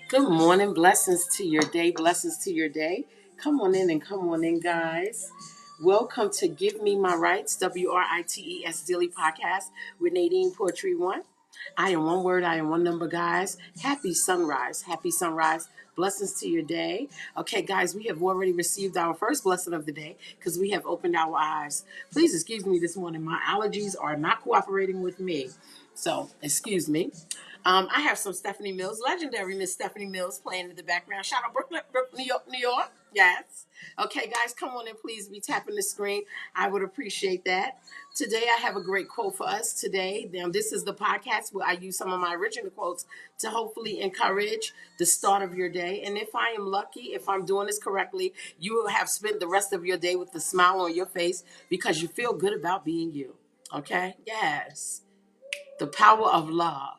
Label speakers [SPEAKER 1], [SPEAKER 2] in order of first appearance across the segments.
[SPEAKER 1] Good morning. Blessings to your day. Blessings to your day. Come on in and come on in, guys. Welcome to Give Me My Rights, WRITES Daily Podcast with Nadine Poetry One. I am one word, I am one number, guys. Happy sunrise. Happy sunrise. Blessings to your day. Okay, guys, we have already received our first blessing of the day because we have opened our eyes. Please excuse me this morning. My allergies are not cooperating with me. So, excuse me. I have some Stephanie Mills, legendary Miss Stephanie Mills, playing in the background. Shout out Brooklyn, New York, New York. Yes. Okay, guys, come on and please be tapping the screen. I would appreciate that. Today, I have a great quote for us today. Now, this is the podcast where I use some of my original quotes to hopefully encourage the start of your day. And if I am lucky, if I'm doing this correctly, you will have spent the rest of your day with a smile on your face because you feel good about being you. Okay? Yes. The power of love.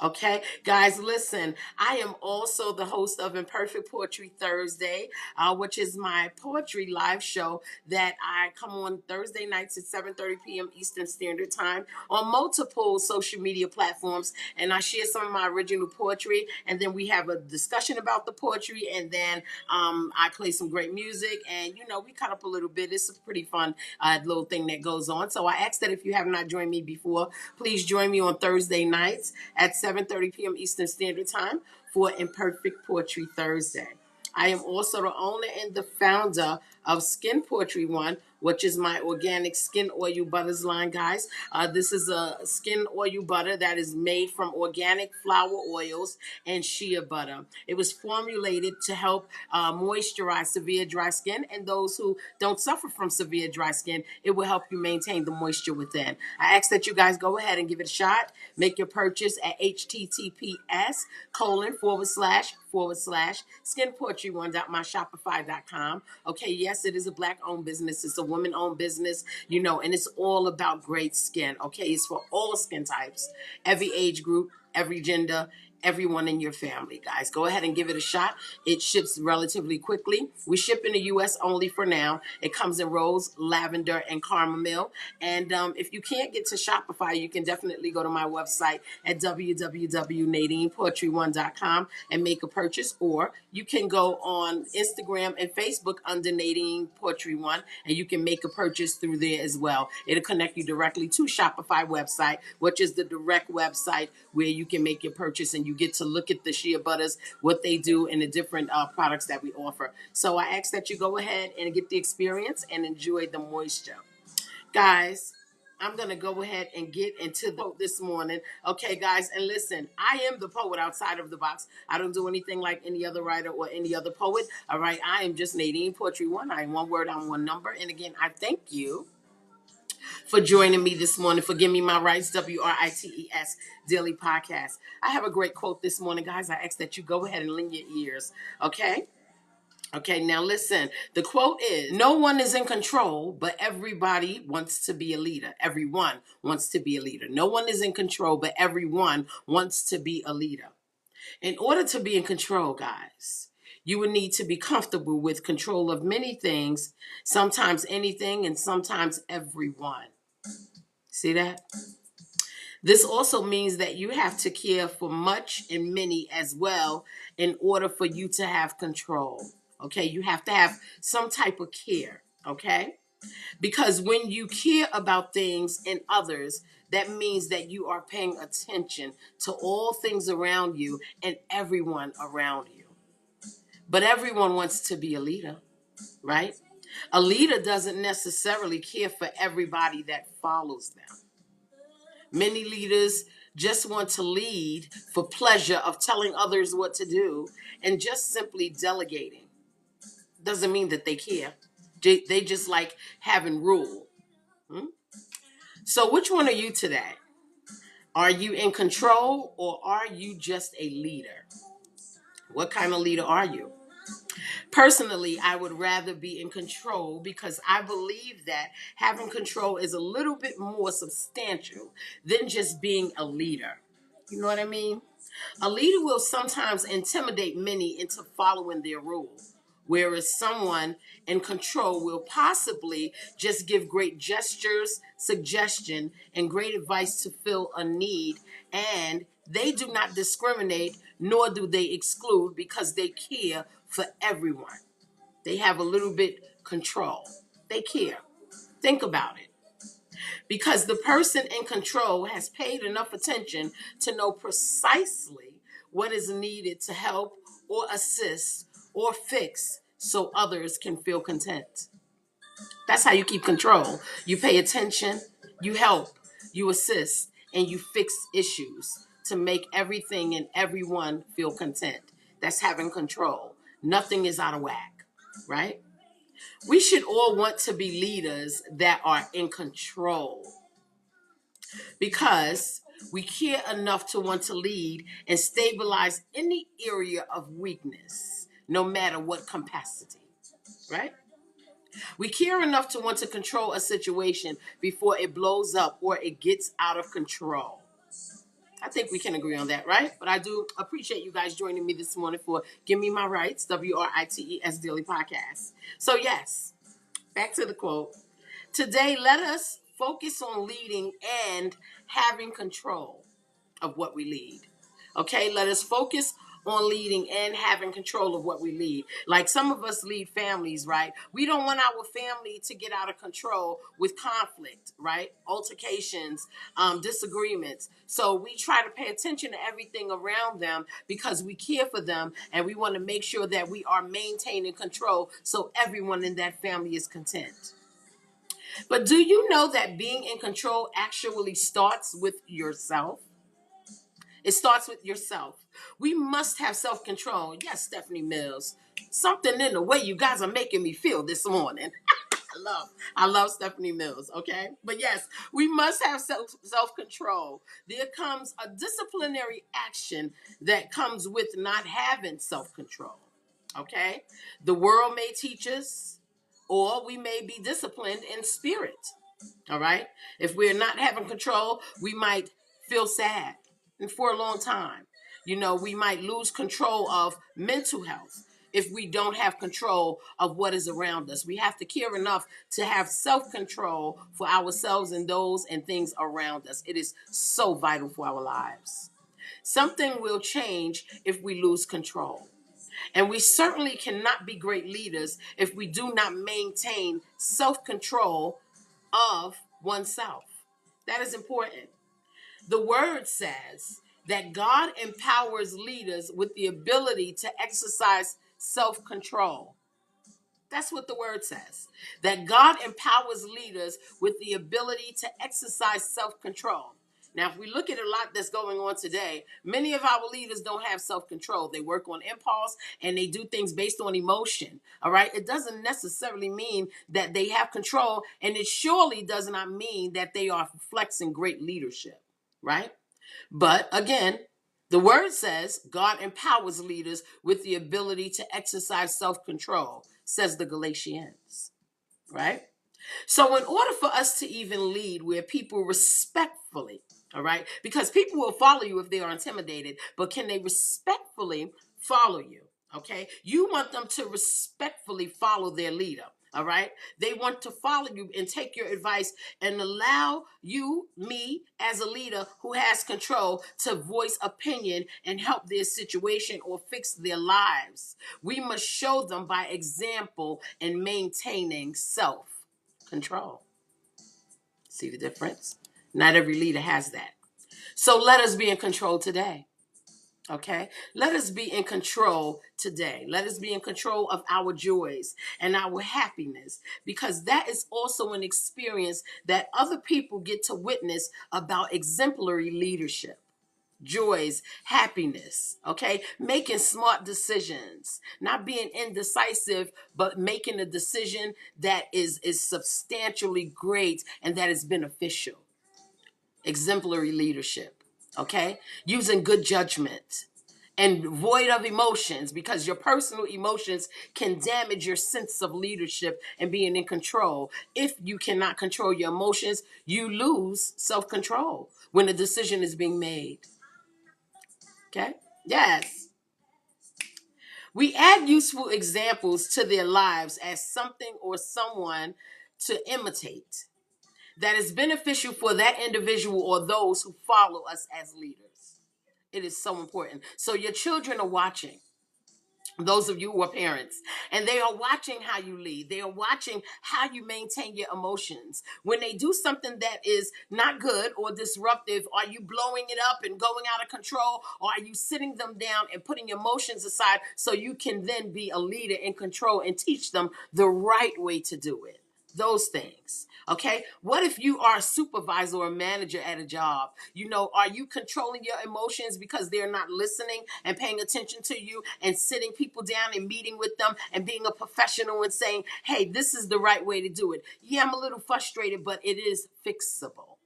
[SPEAKER 1] Okay, guys, listen, I am also the host of Imperfect Poetry Thursday, which is my poetry live show that I come on Thursday nights at 7:30 p.m. Eastern Standard Time on multiple social media platforms. And I share some of my original poetry, and then we have a discussion about the poetry, and then I play some great music, and, we cut up a little bit. It's a pretty fun little thing that goes on. So I ask that if you have not joined me before, please join me on Thursday nights at 7:30 p.m. Eastern Standard Time for Imperfect Poetry Thursday. I am also the owner and the founder of Skin Poetry One, which is my organic skin oil butters line, guys. This is a skin oil butter that is made from organic flower oils and shea butter. It was formulated to help moisturize severe dry skin, and those who don't suffer from severe dry skin, it will help you maintain the moisture within. I ask that you guys go ahead and give it a shot. Make your purchase at https:// skinpoetry1.myshopify.com. Okay, yes, it is a black owned business. It's a woman owned business, and it's all about great skin. Okay, it's for all skin types, every age group, every gender, everyone in your family, guys. Go ahead and give it a shot. It ships relatively quickly. We ship in the U.S. only for now. It comes in rose, lavender, and chamomile. And if you can't get to Shopify, you can definitely go to my website at www.nadinepoetry1.com and make a purchase. Or you can go on Instagram and Facebook under Nadine Poetry One, and you can make a purchase through there as well. It'll connect you directly to Shopify website, which is the direct website where you can make your purchase and you get to look at the shea butters, what they do, and the different products that we offer. So I ask that you go ahead and get the experience and enjoy the moisture. Guys, I'm going to go ahead and get into the quote this morning. Okay, guys, and listen, I am the poet outside of the box. I don't do anything like any other writer or any other poet. All right, I am just Nadine Poetry One. I am one word, I'm one number. And again, I thank you for joining me this morning for Give Me My Rights, WRITES Daily Podcast. I have a great quote this morning, guys. I ask that you go ahead and lend your ears, okay? Okay, now listen. The quote is, no one is in control, but everybody wants to be a leader. Everyone wants to be a leader. No one is in control, but everyone wants to be a leader. In order to be in control, guys, you would need to be comfortable with control of many things, sometimes anything, and sometimes everyone. See that? This also means that you have to care for much and many as well in order for you to have control. Okay, you have to have some type of care. Okay, because when you care about things and others, that means that you are paying attention to all things around you and everyone around you. But everyone wants to be a leader, right? A leader doesn't necessarily care for everybody that follows them. Many leaders just want to lead for pleasure of telling others what to do and just simply delegating. Doesn't mean that they care. They just like having rule. So which one are you today? Are you in control or are you just a leader? What kind of leader are you? Personally, I would rather be in control because I believe that having control is a little bit more substantial than just being a leader. You know what I mean? A leader will sometimes intimidate many into following their rules, whereas someone in control will possibly just give great gestures, suggestion, and great advice to fill a need and They do not discriminate, nor do they exclude, because they care for everyone. They have a little bit control. They care. Think about it. Because the person in control has paid enough attention to know precisely what is needed to help or assist or fix so others can feel content. That's how you keep control. You pay attention, you help, you assist, and you fix issues to make everything and everyone feel content. That's having control. Nothing is out of whack, right? We should all want to be leaders that are in control because we care enough to want to lead and stabilize any area of weakness, no matter what capacity, right? We care enough to want to control a situation before it blows up or it gets out of control. I think we can agree on that, right? But I do appreciate you guys joining me this morning for Give Me My Rights, WRITES Daily Podcast. So, yes, back to the quote. Today, let us focus on leading and having control of what we lead. Okay, let us focus on leading and having control of what we lead. Like some of us lead families, right? We don't want our family to get out of control with conflict, right? Altercations, disagreements. So we try to pay attention to everything around them because we care for them and we want to make sure that we are maintaining control so everyone in that family is content. But do you know that being in control actually starts with yourself? It starts with yourself. We must have self-control. Yes, Stephanie Mills. Something in the way you guys are making me feel this morning. I love Stephanie Mills, okay? But yes, we must have self-control. There comes a disciplinary action that comes with not having self-control. Okay? The world may teach us, or we may be disciplined in spirit. All right. If we're not having control, we might feel sad and for a long time. You know, we might lose control of mental health if we don't have control of what is around us. We have to care enough to have self-control for ourselves and those and things around us. It is so vital for our lives. Something will change if we lose control. And we certainly cannot be great leaders if we do not maintain self-control of oneself. That is important. The word says that God empowers leaders with the ability to exercise self control. That's what the word says. That God empowers leaders with the ability to exercise self control. Now, if we look at a lot that's going on today, many of our leaders don't have self control. They work on impulse and they do things based on emotion. All right. It doesn't necessarily mean that they have control, and it surely does not mean that they are flexing great leadership. Right. But again, the word says God empowers leaders with the ability to exercise self control, says the Galatians, right? So, in order for us to even lead where people respectfully, all right, because people will follow you if they are intimidated, but can they respectfully follow you? Okay, you want them to respectfully follow their leader. All right, they want to follow you and take your advice and allow you, me, as a leader who has control, to voice opinion and help their situation or fix their lives. We must show them by example and maintaining self control. See the difference? Not every leader has that. So let us be in control today. Okay? Let us be in control today. Let us be in control of our joys and our happiness, because that is also an experience that other people get to witness about exemplary leadership. Joys, happiness, okay? Making smart decisions, not being indecisive, but making a decision that is substantially great and that is beneficial. Exemplary leadership, okay? Using good judgment and void of emotions, because your personal emotions can damage your sense of leadership and being in control. If you cannot control your emotions, you lose self-control when a decision is being made. Okay? Yes. We add useful examples to their lives as something or someone to imitate that is beneficial for that individual or those who follow us as leaders. It is so important. So your children are watching. Those of you who are parents, and they are watching how you lead. They are watching how you maintain your emotions. When they do something that is not good or disruptive, are you blowing it up and going out of control, or are you sitting them down and putting emotions aside so you can then be a leader in control and teach them the right way to do it? Those things. Okay. What if you are a supervisor or a manager at a job? Are you controlling your emotions because they're not listening and paying attention to you, and sitting people down and meeting with them and being a professional and saying, hey, this is the right way to do it? Yeah, I'm a little frustrated, but it is fixable.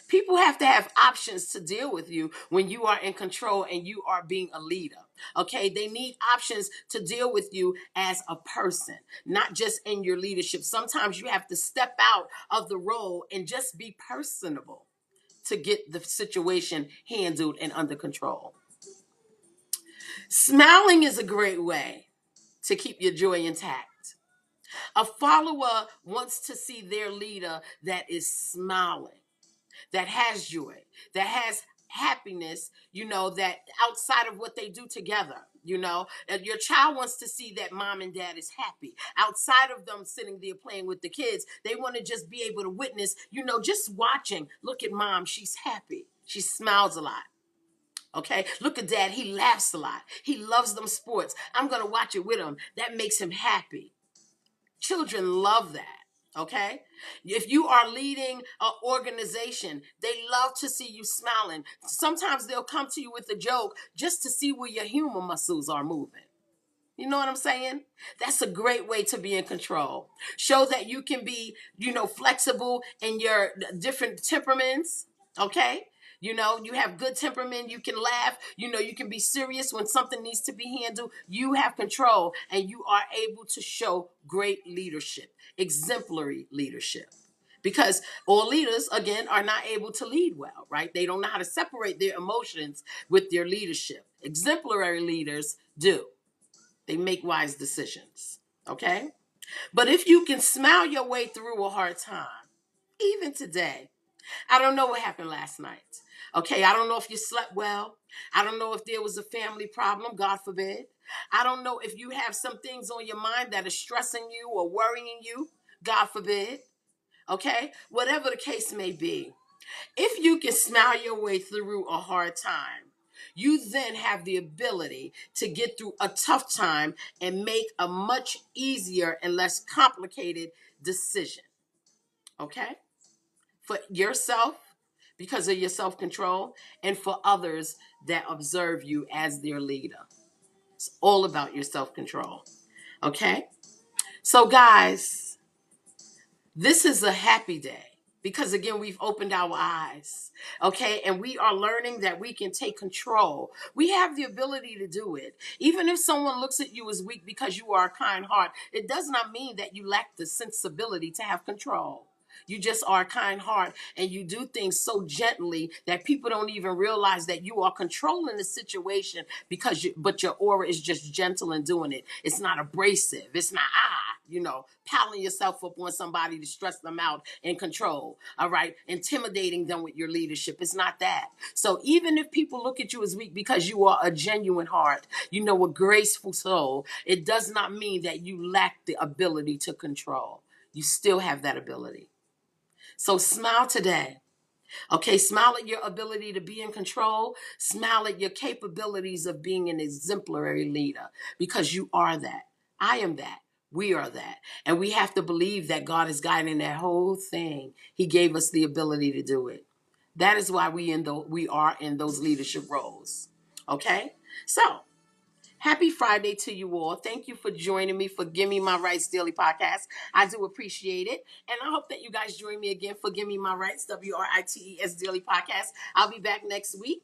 [SPEAKER 1] People have to have options to deal with you when you are in control and you are being a leader. Okay, they need options to deal with you as a person, not just in your leadership. Sometimes you have to step out of the role and just be personable to get the situation handled and under control. Smiling is a great way to keep your joy intact. A follower wants to see their leader that is smiling, that has joy, that has happiness, that outside of what they do together. Your child wants to see that mom and dad is happy. Outside of them sitting there playing with the kids, they want to just be able to witness, just watching. Look at mom, she's happy. She smiles a lot. Okay, look at dad, he laughs a lot. He loves them sports. I'm going to watch it with him. That makes him happy. Children love that. Okay, if you are leading an organization, they love to see you smiling. Sometimes they'll come to you with a joke just to see where your humor muscles are moving. You know what I'm saying? That's a great way to be in control. Show that you can be, flexible in your different temperaments. Okay? You have good temperament. You can laugh. You can be serious when something needs to be handled. You have control, and you are able to show great leadership, exemplary leadership. Because all leaders, again, are not able to lead well, right? They don't know how to separate their emotions with their leadership. Exemplary leaders do. They make wise decisions, okay? But if you can smile your way through a hard time, even today, I don't know what happened last night, okay? I don't know if you slept well. I don't know if there was a family problem, God forbid. I don't know if you have some things on your mind that are stressing you or worrying you, God forbid, okay? Whatever the case may be, if you can smile your way through a hard time, you then have the ability to get through a tough time and make a much easier and less complicated decision. Okay? For yourself, because of your self-control, and for others that observe you as their leader. It's all about your self-control. Okay? So, guys, this is a happy day because, again, we've opened our eyes, okay? And we are learning that we can take control. We have the ability to do it. Even if someone looks at you as weak because you are a kind heart, it does not mean that you lack the sensibility to have control. You just are a kind heart, and you do things so gently that people don't even realize that you are controlling the situation but your aura is just gentle in doing it. It's not abrasive. It's not, piling yourself up on somebody to stress them out and control. All right. Intimidating them with your leadership. It's not that. So even if people look at you as weak because you are a genuine heart, a graceful soul, it does not mean that you lack the ability to control. You still have that ability. So smile today. Okay, smile at your ability to be in control. Smile at your capabilities of being an exemplary leader, because you are that. I am that. We are that. And we have to believe that God is guiding that whole thing. He gave us the ability to do it. That is why we are in those leadership roles. Okay? So, happy Friday to you all. Thank you for joining me for Give Me My Rights Daily Podcast. I do appreciate it. And I hope that you guys join me again for Give Me My Rights, WRITES Daily Podcast. I'll be back next week.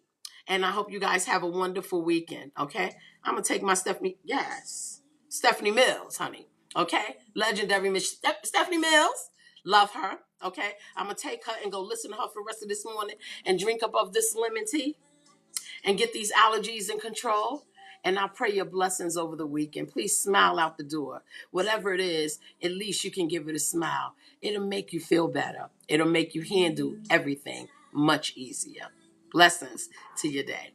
[SPEAKER 1] And I hope you guys have a wonderful weekend. Okay? I'm going to take my Stephanie Mills, honey. Okay? Legendary Miss Stephanie Mills. Love her. Okay? I'm going to take her and go listen to her for the rest of this morning and drink up of this lemon tea and get these allergies in control. And I pray your blessings over the weekend. Please smile out the door. Whatever it is, at least you can give it a smile. It'll make you feel better. It'll make you handle everything much easier. Blessings to your day.